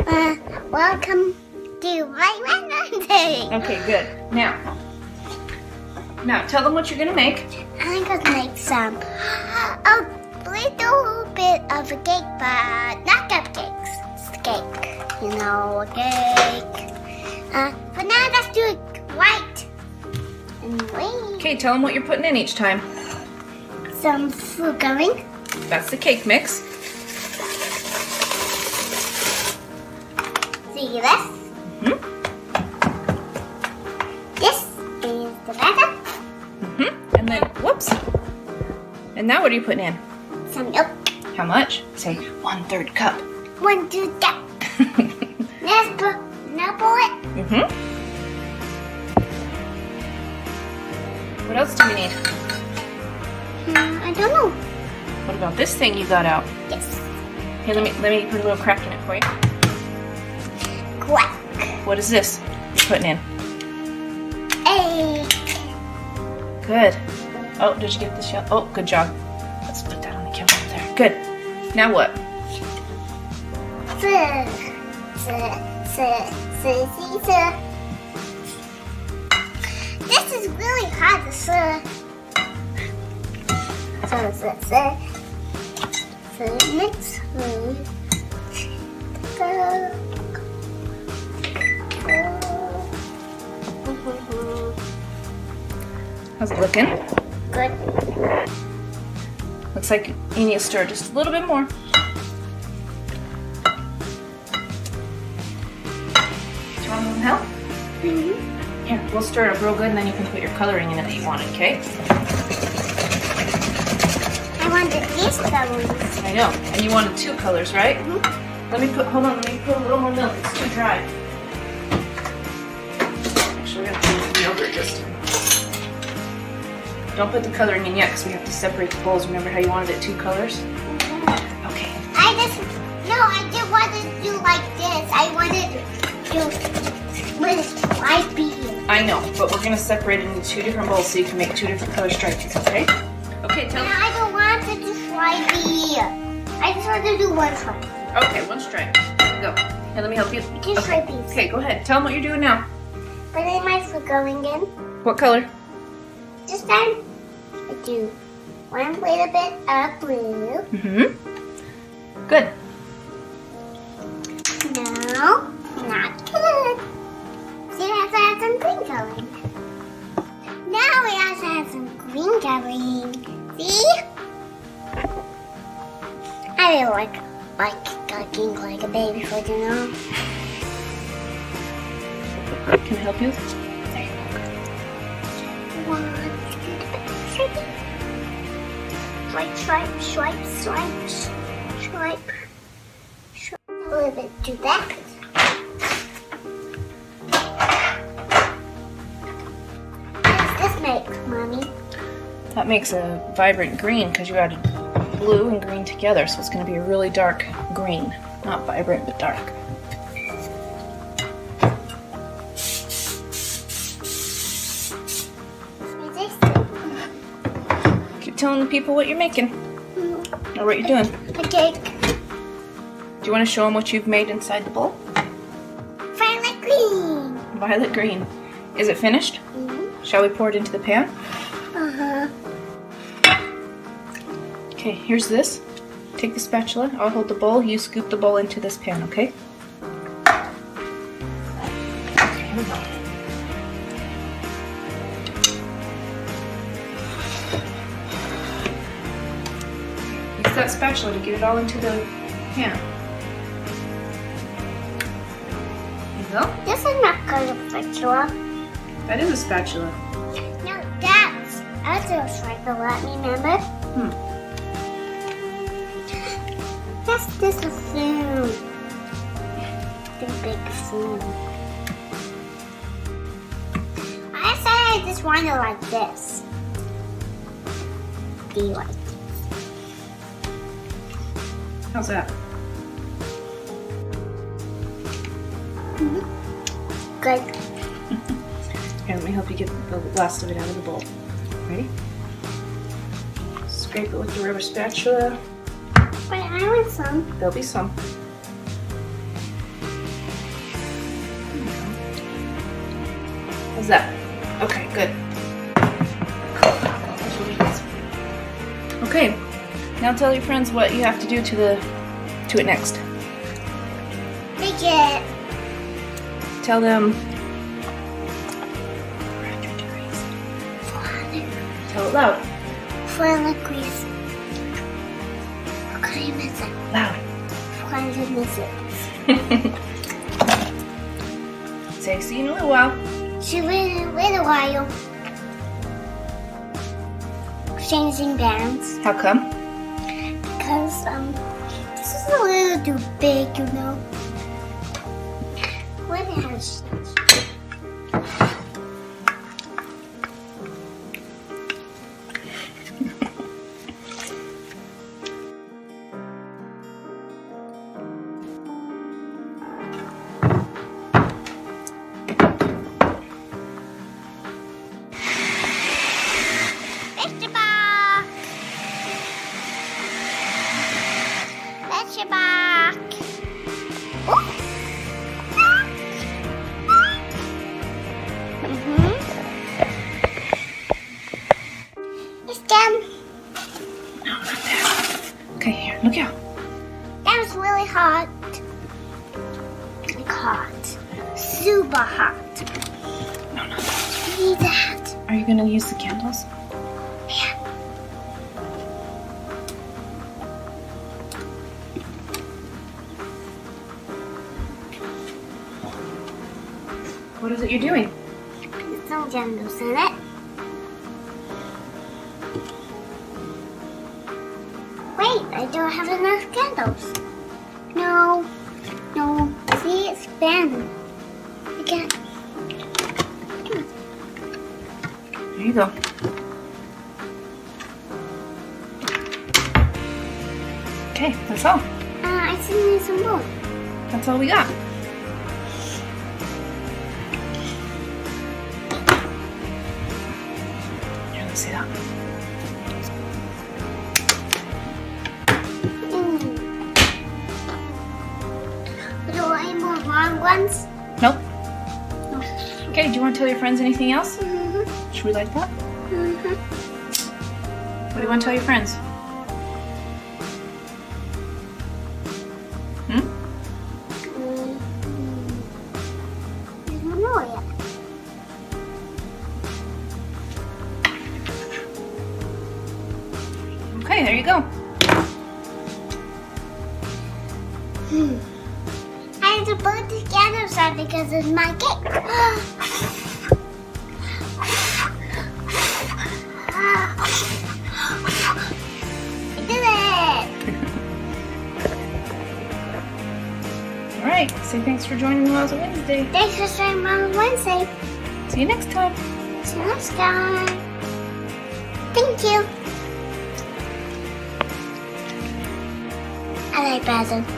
Welcome to my Wednesday. Okay, good. Now tell them what you're gonna make. I'm gonna make some a little bit of a cake, but not cupcakes. It's a cake, you know, a cake. But now let's do it white and green. Okay, tell them what you're putting in each time. Some food coloring. That's the cake mix. See this? This is the batter. And then, whoops. And now what are you putting in? Some milk. How much? Say 1/3 cup. 1/2 cup. Let's put it. What else do we need? I don't know. What about this thing you got out? Yes. Here, let me put a little crack in it for you. Quack. What is this you're putting in? Egg. Good. Oh, did you get the shell? Oh, good job. Let's put that on the counter there. Good. Now what? Sir. This is really hard to sir. So next one. How's it looking? Good. Looks like you need to stir just a little bit more. Do you want some help? Here, we'll stir it up real good and then you can put your coloring in it that you want, okay? I wanted these colors. I know. And you wanted 2 colors, right? Let me put a little more milk. It's too dry. Actually, we're going to use the yogurt just. Don't put the coloring in yet because we have to separate the bowls. Remember how you wanted it 2 colors? Okay. I didn't want to do like this. I wanted to with white bean. I know, but we're going to separate it into 2 different bowls so you can make 2 different color stripes, okay? Okay, tell me. I don't want to do stripey. I just want to do one stripe. Okay, 1 stripe. Go. And let me help you. Two stripies. Okay, go ahead. Tell them what you're doing now. Putting my food going in. What color? This time, I do one little bit of blue. Good. No, not good. See, we have to add some green coloring. Now we have to add some green coloring. See? I really like cooking like a baby for dinner. Can I help you? One, stripe. A little bit to that. What does this make, Mommy? That makes a vibrant green because you added blue and green together, so it's going to be a really dark green. Not vibrant, but dark. Keep telling the people what you're making or what you're doing. A cake. Do you want to show them what you've made inside the bowl? Violet green. Violet green. Is it finished? Shall we pour it into the pan? Okay, here's this. Take the spatula. I'll hold the bowl. You scoop the bowl into this pan, okay? Okay, here we go. Use that spatula to get it all into the pan. There you go. This is not called a spatula. That is a spatula. No, that's a stripe. Let me remember. That's this a spoon. The big spoon. I said I just want it like this. Do you like this? How's that? Good. Here, let me help you get the last of it out of the bowl. Ready? Scrape it with the rubber spatula. But I want some. There'll be some. How's that? Okay, good. That's really nice. Okay, now tell your friends what you have to do to it next. Make it. Tell them. 400. Tell it loud. 400 degrees. How can I miss it? Loud. 400 misses. Say, see you in a little while. She wait a while. Changing bands. How come? Because this is a little too big, you know. What has your back. It's done. No, not that. Okay, here, look out. That was really hot. Like hot. Super hot. No, not that. See that? Are you gonna use the candles? Yeah. What is it you're doing? Put some candles in it. Wait, I don't have enough candles. No. See, it's bent. Again. There you go. Okay, that's all. I still need some more. That's all we got. Here, let's see that. Do I more long ones? Nope. Okay, do you want to tell your friends anything else? Mm-hmm. Should we like that? Mm-hmm. What do you want to tell your friends? There's one more yet. Okay, there you go. I have to put the candles on because it's my cake. I did it! All right, say thanks for joining WOWZA Wednesday. Thanks for starting on Wednesday. See you next time. See you next time. Thank you. I like presents.